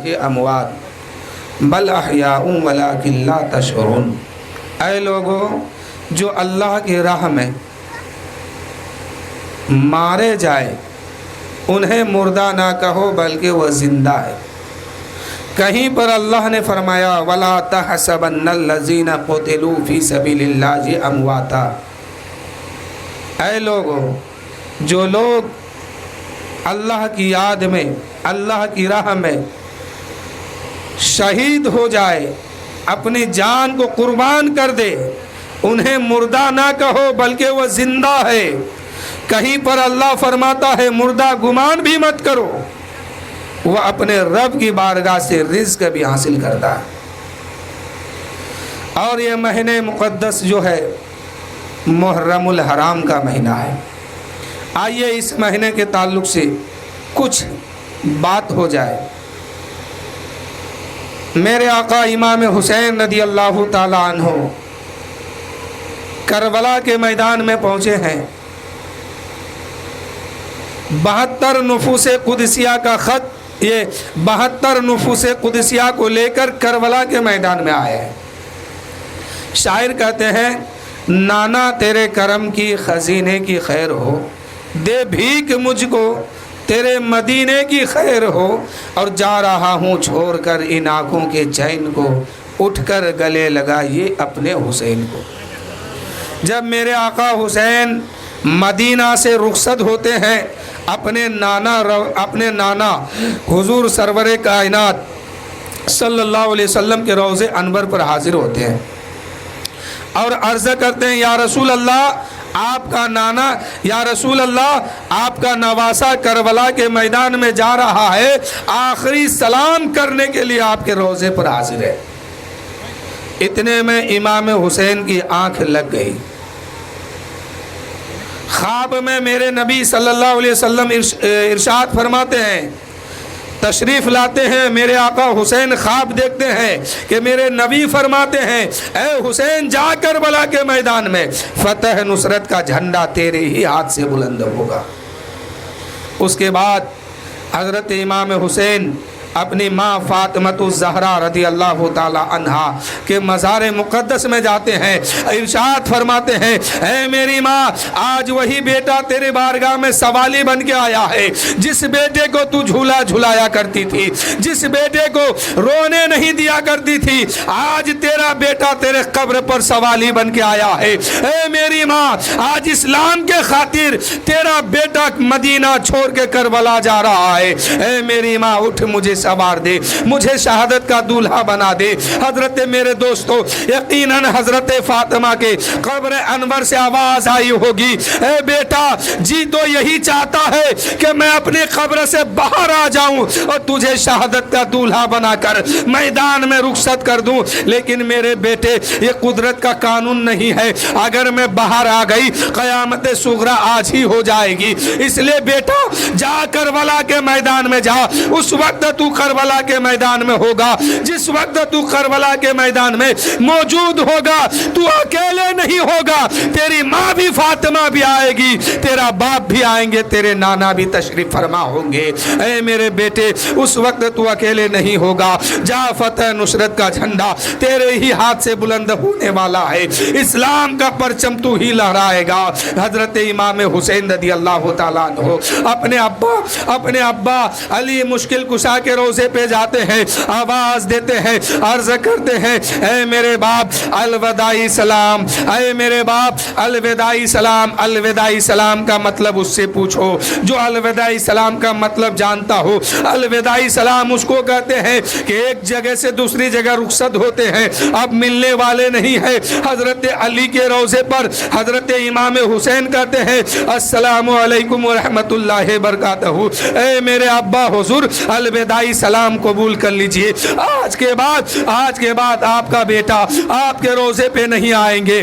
کہ اموات بل احیاء ولکن لا تشعرون۔ اے لوگوں جو اللہ کی راہ میں مارے جائے انہیں مردہ نہ کہو بلکہ وہ زندہ ہے۔ کہیں پر اللہ نے فرمایا وَلَا تَحْسَبَنَّ الَّذِينَ قُتِلُوا فِي سَبِيلِ اللَّهِ أَمْوَاتًا۔ اے لوگوں جو لوگ اللہ کی یاد میں اللہ کی راہ میں شہید ہو جائے، اپنی جان کو قربان کر دے، انہیں مردہ نہ کہو بلکہ وہ زندہ ہے۔ کہیں پر اللہ فرماتا ہے مردہ گمان بھی مت کرو، وہ اپنے رب کی بارگاہ سے رزق بھی حاصل کرتا ہے۔ اور یہ مہینے مقدس جو ہے محرم الحرام کا مہینہ ہے۔ آئیے اس مہینے کے تعلق سے کچھ بات ہو جائے۔ میرے آقا امام حسین رضی اللہ تعالی عنہ کربلا کے میدان میں پہنچے ہیں۔ 72 نفوس قدسیہ کا خط، یہ 72 نفوس قدسیہ کو لے کر کربلا کے میدان میں آئے ہیں۔ شاعر کہتے ہیں نانا تیرے کرم کی خزینے کی خیر ہو، دے بھیک مجھ کو تیرے مدینے کی خیر ہو، اور جا رہا ہوں چھوڑ کر ان آنکھوں کے چین کو، اٹھ کر گلے لگائیے اپنے حسین کو۔ جب میرے آقا حسین مدینہ سے رخصت ہوتے ہیں، اپنے نانا حضور سرور کائنات صلی اللہ علیہ وسلم کے روضے انور پر حاضر ہوتے ہیں اور عرض کرتے ہیں یا رسول اللہ آپ کا نانا، یا رسول اللہ آپ کا نواسہ کربلا کے میدان میں جا رہا ہے، آخری سلام کرنے کے لیے آپ کے روضے پر حاضر ہے۔ اتنے میں امام حسین کی آنکھ لگ گئی۔ خواب میں میرے نبی صلی اللہ علیہ وسلم ارشاد فرماتے ہیں، تشریف لاتے ہیں، میرے آقا حسین خواب دیکھتے ہیں کہ میرے نبی فرماتے ہیں اے حسین جا کربلا کے میدان میں فتح نصرت کا جھنڈا تیرے ہی ہاتھ سے بلند ہوگا۔ اس کے بعد حضرت امام حسین اپنی ماں فاطمۃ الزہرا رضی اللہ تعالی عنہا کے مزار مقدس میں جاتے ہیں، ارشاد فرماتے ہیں اے میری ماں آج وہی بیٹا تیرے بارگاہ میں سوالی بن کے آیا ہے، جس بیٹے کو تو جھولا جھلایا کرتی تھی، جس بیٹے کو رونے نہیں دیا کرتی تھی، آج تیرا بیٹا تیرے قبر پر سوالی بن کے آیا ہے۔ اے میری ماں آج اسلام کے خاطر تیرا بیٹا مدینہ چھوڑ کے کربلا جا رہا ہے، اے میری ماں اٹھ مجھے سوار دے، مجھے شہادت کا دولہا بنا دے۔ حضرت میرے دوستو یقیناً حضرت فاطمہ کے قبر انور سے آواز آئی ہوگی اے بیٹا جی تو یہی چاہتا ہے کہ میں اپنی قبر سے باہر آ جاؤں اور تجھے شہادت کا دولہا بنا کر میدان میں رخصت کر دوں، لیکن میرے بیٹے یہ قدرت کا قانون نہیں ہے، اگر میں باہر آ گئی قیامت صغری آج ہی ہو جائے گی، اس لیے بیٹا جا کربلا کے میدان میں جا۔ اس وقت تو کربلا کے میدان میں ہوگا، جس وقت تو کربلا کے میدان میں موجود ہوگا تو اکیلے نہیں ہوگا، تیری ماں بھی فاطمہ بھی آئے گی، تیرا باپ بھی آئیں گے، تیرے نانا بھی تشریف فرما ہوں گے۔ اے میرے بیٹے اس وقت تو اکیلے نہیں ہوگا، جا فتح نصرت کا جھنڈا تیرے ہی ہاتھ سے بلند ہونے والا ہے، اسلام کا پرچم تو ہی لہرائے گا۔ حضرت امام حسین رضی اللہ تعالیٰ عنہ اپنے ابا علی مشکل کشا کے روزے پہ جاتے ہیں، آواز دیتے ہیں، عرض کرتے ہیں اے میرے باپ الوداعی سلام، اے میرے باپ الوداعی سلام۔ الوداعی سلام کا مطلب اس سے پوچھو جو الوداعی سلام کا مطلب جانتا ہو۔ الوداعی سلام اس کو کہتے ہیں کہ ایک جگہ سے دوسری جگہ رخصت ہوتے ہیں، اب ملنے والے نہیں ہیں۔ حضرت علی کے روزے پر حضرت امام حسین کہتے ہیں السلام علیکم ورحمۃ اللہ وبرکاتہ، اے میرے ابا حضور الوداعی سلام قبول کر لیجئے، آج کے بعد آپ کا بیٹا آپ کے روزے پہ نہیں آئیں گے۔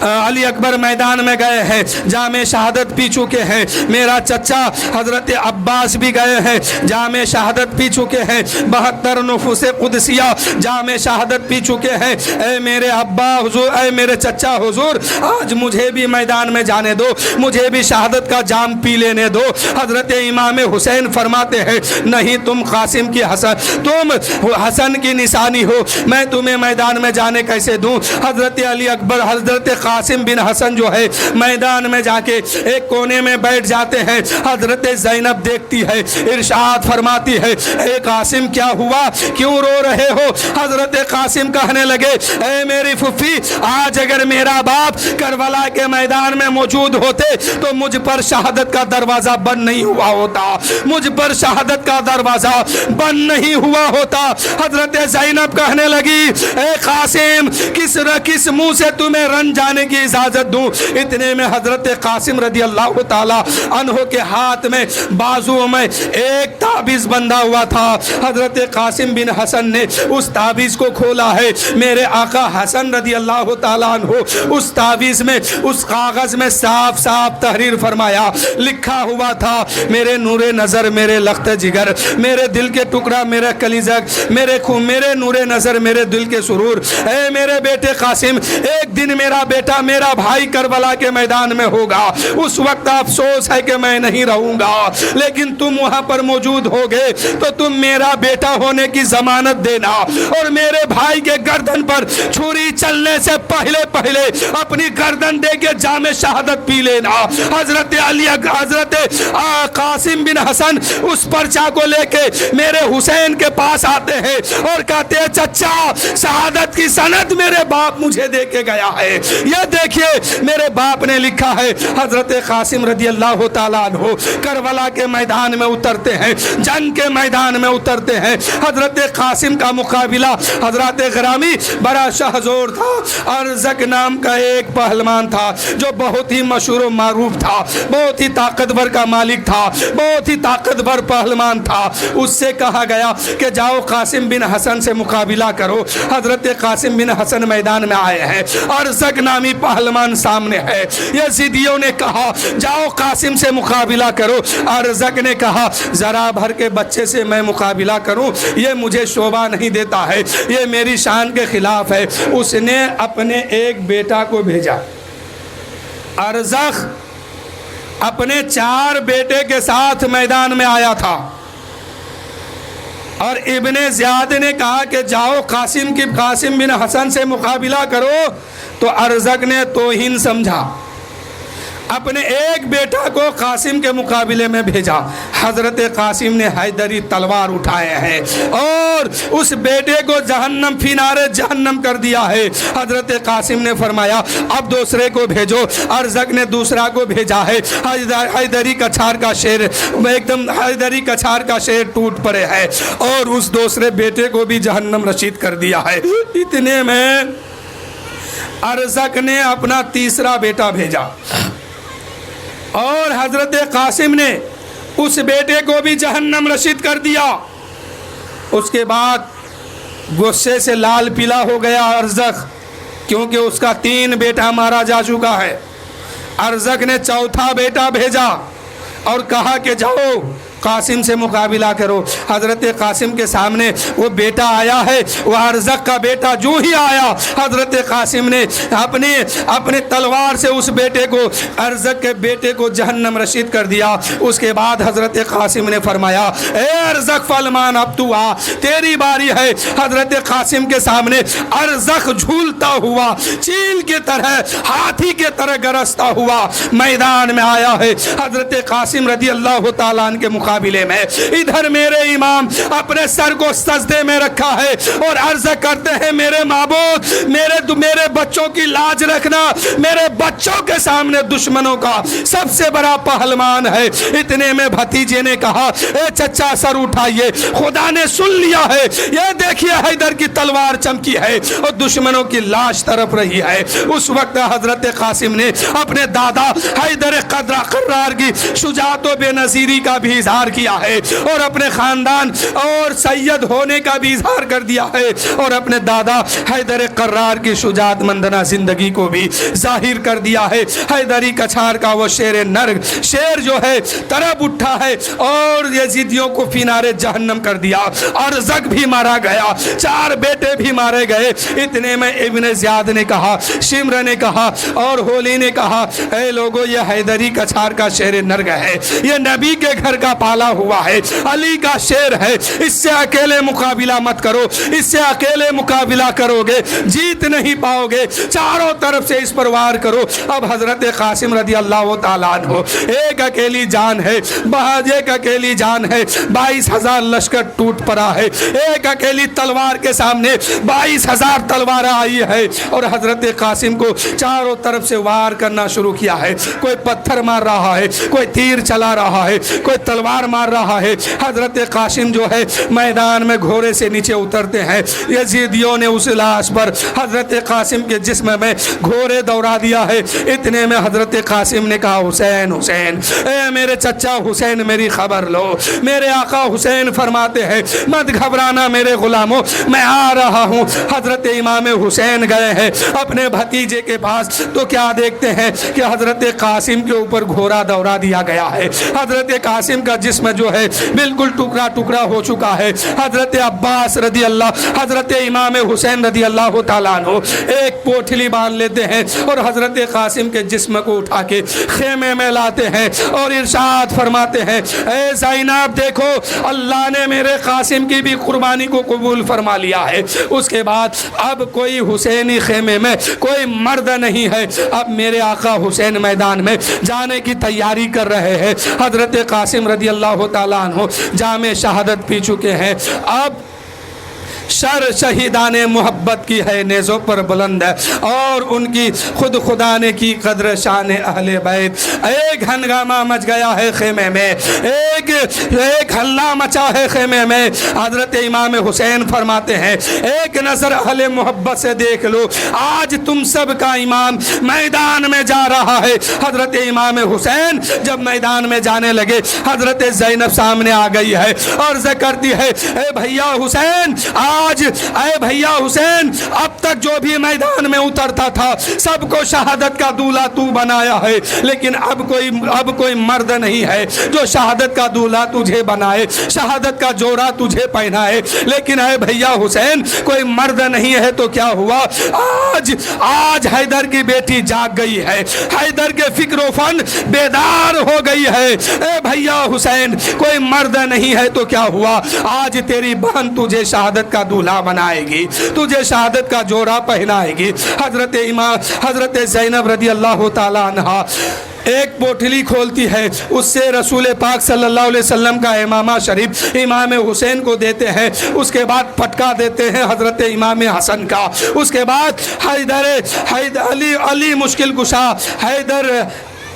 علی اکبر میدان میں گئے ہیں, جام شہادت پی چکے ہیں. میرا چچا حضرت عباس بھی گئے ہیں, جام شہادت پی چکے ہیں. 72 نفوس قدسیہ جام شہادت پی چکے ہیں. اے میرے ابا حضور, اے میرے چچا حضور, آج مجھے بھی میدان میں جانے دو, مجھے بھی شہادت کا جام پی لینے دو. حضرت امام حسین فرماتے ہیں نہیں, تم قاسم کی تم حسن کی نشانی ہو, میں تمہیں میدان میں جانے کیسے دوں. حضرت علی اکبر حضرت قاسم بن حسن جو ہے میدان میں جا کے ایک کونے میں بیٹھ جاتے ہیں. حضرت زینب دیکھتی ہے, ارشاد فرماتی ہے اے قاسم کیا ہوا, کیوں رو رہے ہو. حضرت قاسم کہنے لگے اے میری پھوپھی, آج اگر میرا باپ کربلا کے میدان میں موجود ہوتے تو مجھ پر شہادت کا دروازہ بند نہیں ہوا ہوتا, مجھ پر شہادت کا دروازہ بند نہیں ہوا ہوتا. حضرت زینب کہنے لگی اے قاسم, کس منہ سے تمہیں رن جانے کی اجازت دوں. اتنے میں حضرت قاسم رضی اللہ تعالی عنہ کے ہاتھ میں بازو میں ایک تعبیز بندھا ہوا تھا. حضرت قاسم بن حسن نے اس تعبیز کو کھولا ہے. میرے آقا حسن رضی اللہ تعالیٰ عنہ اس تعبیز میں, اس کاغذ میں صاف صاف تحریر فرمایا, لکھا ہوا تھا میرے نور نظر, میرے لخت جگر, میرے دل کے ٹکڑا, میرا کلیجہ, میرے خون, میرے نور نظر, میرے دل کے سرور, اے میرے بیٹے قاسم, ایک دن میرا بیٹا, میرا بھائی کربلا کے میدان میں ہوگا. اس وقت افسوس ہے کہ میں نہیں رہوں گا, لیکن تم وہاں پر موجود ہوگے تو تم میرا بیٹا ہونے کی ضمانت دینا, اور میرے بھائی کے گردن پر چھری چلنے سے پہلے اپنی گردن دے کے جام شہادت پی لینا. حضرت حضرت قاسم بن حسن اس پرچہ کو لے کے میرے حسین کے پاس آتے ہیں اور کہتے ہیں چچا, شہادت کی سند میرے باپ مجھے دے کے گیا ہے, یہ دیکھیے میرے باپ نے لکھا ہے. حضرت قاسم رضی اللہ تعالیٰ عنہ کربلا کے میدان میں اترتے ہیں, جنگ کے میدان میں اترتے ہیں. حضرت قاسم کا مقابلہ حضرت غرامی بڑا شہزور تھا. ارزق نام کا ایک پہلوان تھا جو بہت ہی مشہور و معروف تھا, بہت ہی طاقتور کا مالک تھا, بہت ہی طاقتور پہلوان تھا. اس سے کہا گیا کہ جاؤ قاسم بن حسن سے مقابلہ کرو. حضرت قاسم بن حسن میدان میں آئے ہیں, ارزق نامی پہلوان سامنے ہے. یزیدیوں نے کہا جاؤ قاسم سے مقابلہ کرو. ارزق نے کہا ذرا بھر کے بچے سے میں مقابلہ کروں, یہ مجھے شوبہ نہیں دیتا ہے, یہ میری شان کے خلاف ہے. اس نے اپنے ایک بیٹا کو بھیجا. ارزق اپنے 4 بیٹے کے ساتھ میدان میں آیا تھا, اور ابن زیاد نے کہا کہ جاؤ قاسم بن حسن سے مقابلہ کرو. تو ارزق نے توہین سمجھا, اپنے ایک بیٹا کو قاسم کے مقابلے میں بھیجا. حضرت قاسم نے حیدری تلوار اٹھائے ہیں اور اس بیٹے کو جہنم فینارے جہنم کر دیا ہے. حضرت قاسم نے فرمایا اب دوسرے کو بھیجو. ارزق نے دوسرا کو بھیجا ہے. حیدری کچھار کا شیر, ایک دم حیدری کچھار کا شیر ٹوٹ پڑے ہے اور اس دوسرے بیٹے کو بھی جہنم رسید کر دیا ہے. اتنے میں ارزق نے اپنا تیسرا بیٹا بھیجا اور حضرت قاسم نے اس بیٹے کو بھی جہنم رسید کر دیا. اس کے بعد غصے سے لال پیلا ہو گیا ارزق, کیونکہ اس کا 3 بیٹا مارا جا چکا ہے. ارزق نے چوتھا بیٹا بھیجا اور کہا کہ جاؤ قاسم سے مقابلہ کرو. حضرت قاسم کے سامنے وہ بیٹا آیا ہے. وہ ارزق کا بیٹا جو ہی آیا, حضرت قاسم نے اپنے تلوار سے اس بیٹے کو, ارزق کے بیٹے کو جہنم رسید کر دیا. اس کے بعد حضرت قاسم نے فرمایا اے ارزق فلمان, اب تو آ, تیری باری ہے. حضرت قاسم کے سامنے ارزق جھولتا ہوا, چیل کی طرح, ہاتھی کے طرح گرجتا ہوا میدان میں آیا ہے. حضرت قاسم رضی اللہ تعالیٰ عنہ کے مقابلے میں ادھر میرے امام اپنے سر کو سجدے میں رکھا ہے اور عرض کرتے ہیں میرے معبود, میرے بچوں کی لاج رکھنا, میرے بچوں کے سامنے دشمنوں کا سب سے بڑا پہلوان ہے. اتنے میں بھتیجے نے کہا اے چچا سر اٹھائیے, خدا نے سن لیا ہے, یہ دیکھیے حیدر کی تلوار چمکی ہے اور دشمنوں کی لاش طرف رہی ہے. اس وقت حضرت قاسم نے اپنے دادا حیدر قرار کی شجاعت و بے نظیری کا بھی اظہار اظہار کیا ہے اور اپنے خاندان اور سید ہونے کا بھی اظہار کر دیا ہے اور اپنے دادا حیدر قرار کی شجاعت مندانہ زندگی کو بھی ظاہر کر دیا ہے۔ حیدری کچھار کا وہ شیر نرگ، شیر جو ہے طرب اٹھا ہے اور یزیدیوں کو فینار جہنم کر دیا، ارزق بھی مارا گیا، 4 بیٹے بھی مارے گئے۔ اتنے میں ابن زیاد نے کہا، شمر نے کہا اور ہولی نے کہا، اے لوگو یہ حیدری کچھار کا شیر نرگ ہے، یہ نبی کے گھر کا پالا ہوا ہے، علی کا شیر ہے، اس سے اکیلے مقابلہ مت کرو، اس سے اکیلے مقابلہ کرو گے جیت نہیں پاؤ گے، چاروں طرف سے اس پر وار کرو۔ اب حضرت قاسم رضی اللہ تعالیٰ عنہ ایک اکیلی جان ہے، بہاج ایک اکیلی جان ہے، 22,000 لشکر ٹوٹ پڑا ہے، ایک اکیلی تلوار کے سامنے 22,000 تلوار آئی ہے اور حضرت قاسم کو چاروں طرف سے وار کرنا شروع کیا ہے۔ کوئی پتھر مار رہا ہے، کوئی تیر چلا رہا ہے، کوئی تلوار مار رہا ہے۔ حضرت قاسم جو ہے میدان میں گھوڑے سے نیچے اترتے ہیں، یزیدیوں نے اس لاش پر حضرت قاسم کے جسم میں گھوڑے دوڑا دیا ہے۔ اتنے میں حضرت قاسم نے کہا، حسین حسین، اے میرے چچا حسین میری خبر لو۔ میرے آقا حسین فرماتے ہیں، مت گھبرانا میرے غلاموں، میں آ رہا ہوں۔ حضرت امام حسین گئے ہیں اپنے بھتیجے کے پاس تو کیا دیکھتے ہیں کہ حضرت قاسم کے اوپر گھوڑا دوڑا دیا گیا ہے۔ حضرت قاسم کا جسم جو ہے بالکل ٹکڑا ٹکڑا ہو چکا ہے۔ حضرت عباس رضی اللہ، حضرت امام حسین رضی اللہ تعالیٰ عنہ ایک پوٹلی باندھ لیتے ہیں اور حضرت قاسم کے جسم کو اٹھا کے خیمے میں لاتے ہیں اور ارشاد فرماتے ہیں، اے زینب دیکھو اللہ نے میرے قاسم کی بھی قربانی کو قبول فرما لیا ہے۔ اس کے بعد اب کوئی حسینی خیمے میں کوئی مرد نہیں ہے، اب میرے آقا حسین میدان میں جانے کی تیاری کر رہے ہیں۔ حضرت قاسم رضی اللہ تعالیٰ عنہ جام شہادت پی چکے ہیں، اب شر شہیدان محبت کی ہے نیزوں پر بلند ہے اور ان کی خود خدا نے کی قدر شان اہل بیت۔ ایک ہنگامہ مچ گیا ہے خیمے میں، ایک ہلہ مچا ہے خیمے میں۔ حضرت امام حسین فرماتے ہیں، ایک نظر اہل محبت سے دیکھ لو، آج تم سب کا امام میدان میں جا رہا ہے۔ حضرت امام حسین جب میدان میں جانے لگے، حضرت زینب سامنے آ گئی ہے اور کرتی ہے، اے بھیا حسین، اے بھیا حسین، اب تک جو بھی میدان میں اترتا تھا سب کو شہادت کا دولہا تو بنایا ہے، لیکن اب کوئی مرد نہیں ہے جو شہادت کا دولہا تجھے بنائے، شہادت کا جوڑا تجھے پہنائے۔ لیکن اے بھیا حسین، کوئی مرد نہیں ہے تو کیا ہوا؟ آج حیدر کی بیٹی جاگ گئی ہے، حیدر کے فکر و فن بیدار ہو گئی ہے۔ اے بھیا حسین، کوئی مرد نہیں ہے تو کیا ہوا؟ آج تیری بہن تجھے شہادت کا دولہا بنائے گی، تجھے شہادت کا جوڑا پہنائے گی۔ حضرت زینب رضی اللہ تعالیٰ عنہا ایک پوٹلی کھولتی ہے، اس سے رسول پاک صلی اللہ علیہ وسلم کا امامہ شریف امام حسین کو دیتے ہیں، اس کے بعد پٹکا دیتے ہیں حضرت امام حسن کا، اس کے بعد علی مشکل کشا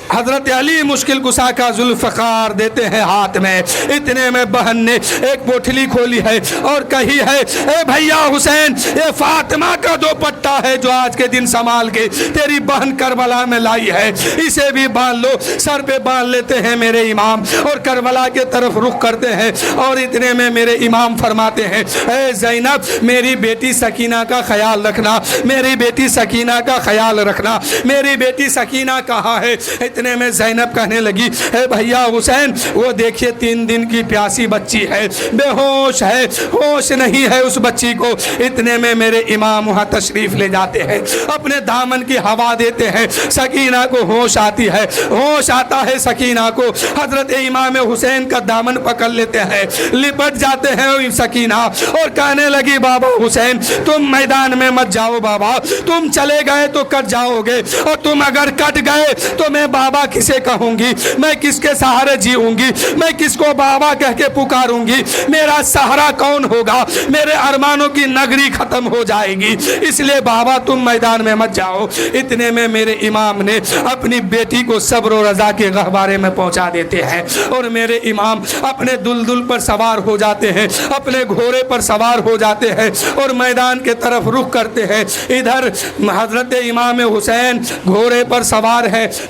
حضرت علی مشکل کشا کا ذوالفقار دیتے ہیں ہاتھ میں۔ اتنے میں بہن نے ایک پوٹلی کھولی ہے اور کہی ہے، اے بھیا حسین، یہ فاطمہ کا دوپٹہ ہے جو آج کے دن سنبھال کے تیری بہن کربلا میں لائی ہے، اسے بھی باندھ لو۔ سر پہ باندھ لیتے ہیں میرے امام اور کربلا کے طرف رخ کرتے ہیں اور اتنے میں میرے امام فرماتے ہیں، اے زینب، میری بیٹی سکینہ کا خیال رکھنا، میری بیٹی سکینہ کا خیال رکھنا، میری بیٹی سکینہ کہاں ہے؟ اتنے میں زینب کہنے لگی، اے بھیا حسین، وہ دیکھیے 3 دن کی پیاسی بچی ہے، بے ہوش ہے، ہوش نہیں ہے اس بچی کو۔ اتنے میں میرے امام وہاں تشریف لے جاتے ہیں، اپنے دامن کی ہوا دیتے ہیں، سکینہ کو ہوش آتی ہے، ہوش آتا ہے سکینہ کو۔ حضرت امام حسین کا دامن پکڑ لیتے ہیں، لپٹ جاتے ہیں سکینہ اور کہنے لگی، بابا حسین، تم میدان میں مت جاؤ بابا، تم چلے گئے تو کٹ جاؤ گے، اور تم اگر کٹ گئے تو میں بابا کسے کہوں گی، میں کس کے سہارے جیوں گی، میں کس کو بابا کہہ کے پکاروں گی، میرا سہارا کون ہوگا؟ میرے ارمانوں کی نگری ختم ہو جائے گی، اس لیے بابا تم میدان میں مت جاؤ۔ اتنے میں میرے امام نے اپنی بیٹی کو صبر و رضا کے گہوارے میں پہنچا دیتے ہیں اور میرے امام اپنے دلدل پر سوار ہو جاتے ہیں، اپنے گھوڑے پر سوار ہو جاتے ہیں اور میدان کے طرف رخ کرتے ہیں۔ ادھر حضرت امام حسین گھوڑے پر سوار ہے،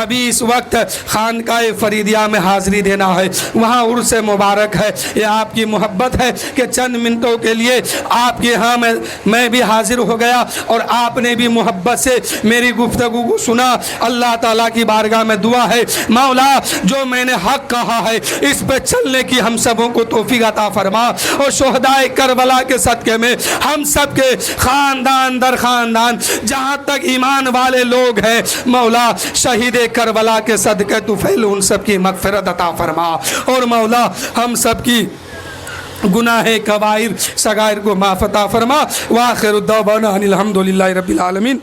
ابھی اس وقت خانقاہ فریدیہ میں حاضری دینا ہے، وہاں عرس مبارک ہے، یہ آپ کی محبت ہے کہ چند منٹوں کے لیے آپ کے ہاں میں بھی حاضر ہو گیا اور آپ نے بھی محبت سے میری گفتگو کو سنا۔ اللہ تعالیٰ کی بارگاہ میں دعا ہے مولا جو میں نے حق کہا ہے اس پہ چلنے کی ہم سبوں کو توفیق عطا فرما، اور شہدائے کربلا کے صدقے میں ہم سب کے خاندان در خاندان جہاں تک ایمان والے لوگ ہیں مولا شہید کربلا کے صدقے تو پھیل ان سب کی مغفرت عطا فرما، اور مولا ہم سب کی گناہ کبائر صغائر کو معاف عطا فرما۔ وآخر الدعوانا ان الحمدللہ رب العالمین۔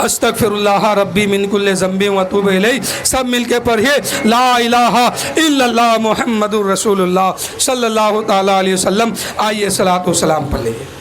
استغفر اللہ ربی من کل ذنب واتوب الیہ۔ سب مل کے پڑھیے لا الہ الا اللہ محمد الرسول اللہ صلی اللہ تعالی علیہ وسلم۔ آئیے صلاۃ و سلام پڑھ لیں۔